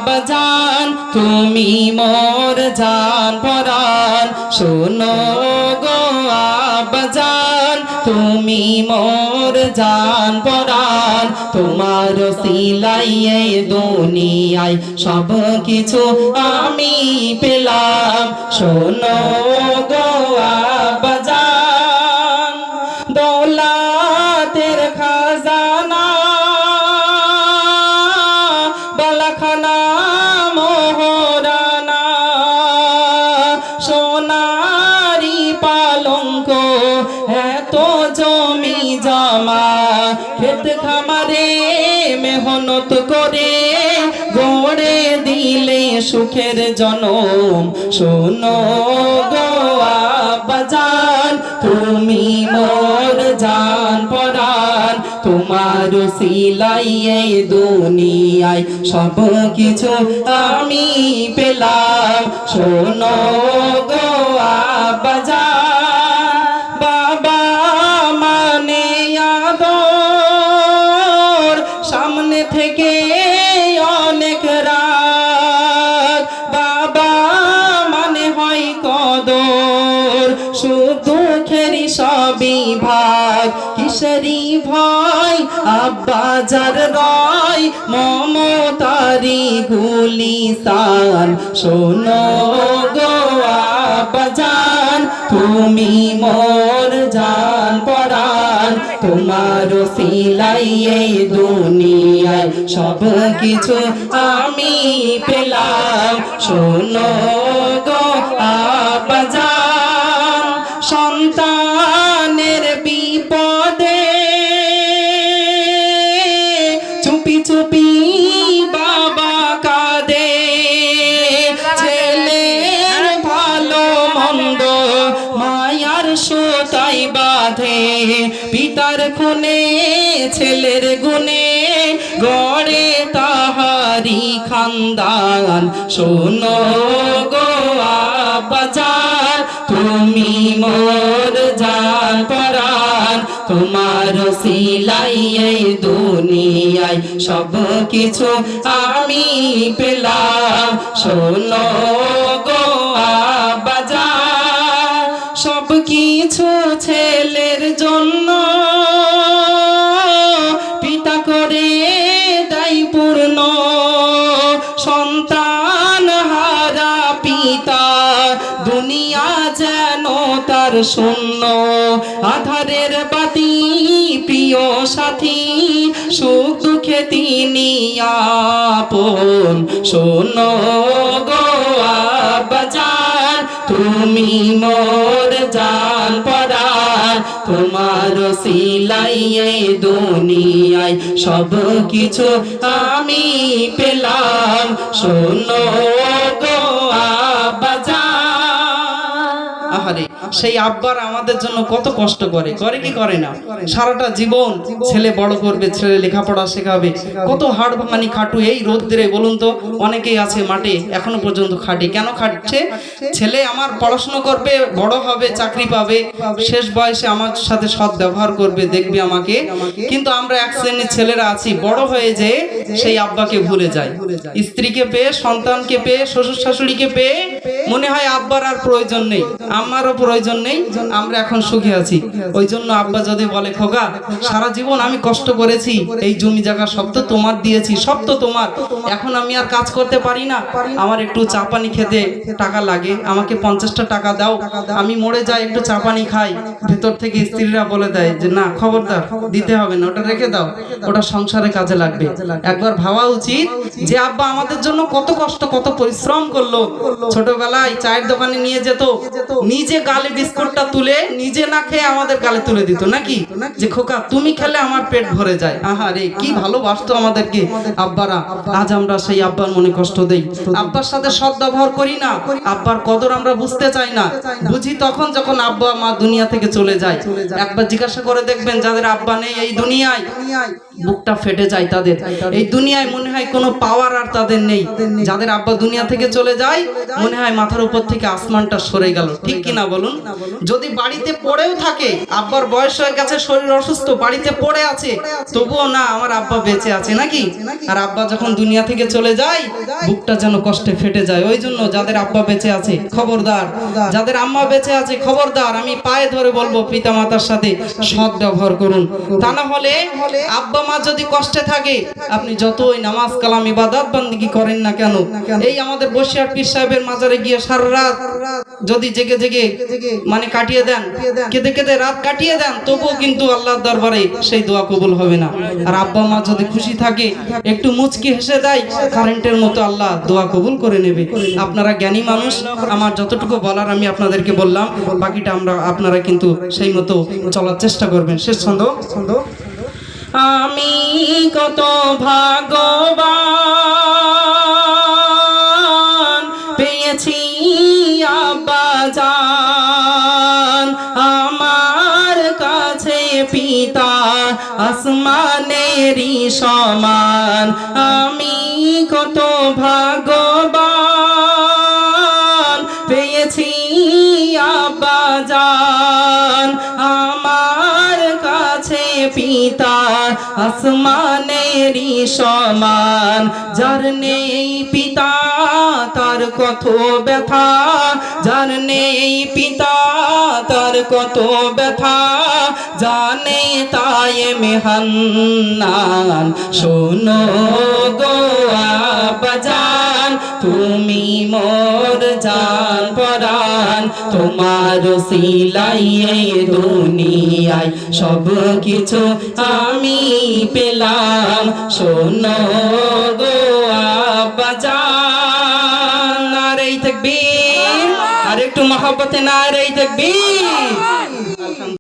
আব্বাজান তুমি মোর জান পরাণ শোনো গো আব্বাজান তুমি মোর জান পরাণ তোমার সিলাই এই দুনিয়ায় সব কিছু আমি পেলাম শোনো গো আব্বাজান দৌলতের খাজানা বালাখানা মোহরানা সোনারি পালঙ্ক এত জমি জমা ক্ষেত খামারে মেহনত করে গড়ে দিলে সুখের জনম শোনো গো আব্বাজান তুমি মোর জান পরাণ তোমার সিলাই এই দুনিয়ায় সব কিছু আমি পেলাম শোনো গো আব্বাজান বাবা মানে আদর সামনে থেকে অনেক রাত বাবা মানে হয় কদর শুধু খেরি সবই ভাগ কিসেরি ভয় আব্বাজার রয় মমতারি গুলিস্তান শোনো গো আব্বাজান তুমি মোর জান পরাণ তোমার সিলাই এই দুনিয়ায় সব কিছু আমি পেলাম শোনো গো আব্বাজান সন্তানের বিপদে চুপি চুপি বাবা কাঁদে ছেলের ভালো মন্দ মায়ার সুতাই বাঁধে পিতার খুনে ছেলের গুণে গড়ে তাহারি খানদান শোনো গো আব্বাজান তুমি মোর জান পরাণ তোমার সিলাই এই দুনিয়ায় সব কিছু আমি পেলাম শোনো গো আব্বাজান সব কিছু ছেলের জন্য পিতা করে দেয় পূর্ণ সন্তান হারা পিতা দুনিয়া যেন তার শূন্য আধারের বাতি প্রিয় সাথী সুখ দুঃখে তিনি আপন শোনো গো আব্বাজান তুমি মোর জান পরাণ তোমার সিলাই এই দুনিয়ায় সব কিছু আমি পেলাম শোনো গো আব্বাজান আহারে সেই আব্বার আমাদের জন্য কত কষ্ট করে কি করে না সারাটা জীবন ছেলে বড় করবে ছেলে লেখাপড়া শেখাবে কত হাড় ভাঙানি খাটু এই রোদ্রে বলুন তো অনেকেই আছে মাঠে এখনো পর্যন্ত খাটে কেন খাটছে ছেলে আমার পড়াশোনা করবে বড় হবে চাকরি পাবে শেষ বয়সে আমার সাথে সৎ ব্যবহার করবে দেখবে আমাকে কিন্তু আমরা এক শ্রেণীর ছেলেরা আছি বড় হয়ে যে সেই আব্বাকে ভুলে যায় স্ত্রীকে পেয়ে সন্তানকে পেয়ে শ্বশুর শাশুড়িকে পেয়ে মনে হয় আব্বার আর প্রয়োজন নেই আমারও প্রয়োজন নেই আমরা এখন সুখে আছি ওই জন্য আব্বা যদি বলে খোকা সারা জীবন আমি কষ্ট করেছি এই জমি জায়গা সব তো তোমার দিয়েছি সব তো তোমার এখন আমি আর কাজ করতে পারি না আমার একটু চা পানি খেতে টাকা লাগে আমাকে 50টা টাকা দাও আমি মরে যাই একটু চা পানি খাই ভেতর থেকে স্ত্রীরা বলে দেয় যে না খবরদার দিতে হবে না ওটা রেখে দাও ওটা সংসারে কাজে লাগবে একবার ভাবা উচিত যে আব্বা আমাদের জন্য কত কষ্ট কত পরিশ্রম করলো ছোটবেলায় চায়ের দোকানে নিয়ে যেত নিজে গালে বিস্কুটটা তুলে নিজে না খেয়ে আমাদের গালে তুলে দিত নাকি যে খোকা তুমি খেলে আমার পেট ভরে যায় আহারে কি ভালোবাসতো আমাদেরকে আব্বারা আজ আমরা সেই আব্বার মনে কষ্ট দেই আব্বার সাথে সৎ ব্যবহার করি না আব্বার কদর আমরা বুঝতে চাই না বুঝি তখন যখন আব্বা মা দুনিয়া থেকে চলে যায় একবার জিজ্ঞাসা করে দেখবেন যাদের আব্বা নেই এই দুনিয়ায় বুকটা ফেটে যায় তাদের এই দুনিয়ায় মনে হয় কোনো পাওয়ার আর তাদের নেই যাদের আব্বা দুনিয়া থেকে চলে যায় মনে হয় মাথা মাথার উপর থেকে আসমানটা সরে গেল, ঠিক কিনা বলুন? যদি বাড়িতে পড়েও থাকে, আব্বার বয়স হয়ে গেছে, শরীর অসুস্থ, বাড়িতে পড়ে আছে, তবুও না আমার আব্বা বেঁচে আছে নাকি? আর আব্বা যখন দুনিয়া থেকে চলে যায়, বুকটা যেন কষ্টে ফেটে যায়। ওই জন্য যাদের আব্বা বেঁচে আছে খবরদার, যাদের আম্মা বেঁচে আছে খবরদার, আমি পায়ে ধরে বলবো পিতা মাতার সাথে সৎ ব্যবহার করুন। তা না হলে আব্বা মা যদি কষ্টে থাকে, আপনি যতই নামাজ কালাম ইবাদত বান্দিগি করেন না কেন, এই আমাদের বসিরহাট পীর সাহেবের মাজারে গিয়ে সারা রাত যদি জেগে জেগে মানে কাটিয়ে দেন, কেঁদে কেঁদে রাত কাটিয়ে দেন, তবুও কিন্তু আল্লাহর দরবারে সেই দোয়া কবুল হবে না। আর আব্বা মা যদি খুশি থাকে, একটু মুচকি হেসে দেয়, কারেন্টের মতো আল্লাহ দোয়া কবুল করে নেবে। আপনারা জ্ঞানী মানুষ, আমার যতটুকু বলার আমি আপনাদেরকে বললাম, বাকিটা আপনারা কিন্তু সেই মতো চলার চেষ্টা করবেন। শেষ ছন্দ। আমি কত ভাগ্যবান পেয়েছি আব্বা জান, আমার কাছে পিতা আসমানেরই সমান। আমি কত ভাগ্যবান পেয়েছি আব্বা জান, আমার কাছে পিতা আসমানেরই সমান। যার নেই পিতা তার কত ব্যথা, যার নেই পিতা তার কত ব্যথা, জানে তাই মেহান্নান। শোনো গো আব্বা জান, তুমি মোর জান পরান, তোমার সিলাই দুনিয়ায় সব কিছু আমি পেলাম। শোনো গো আব্বা জান, নারে তাকবীর, আর একটু মহব্বতে নারে তাকবীর।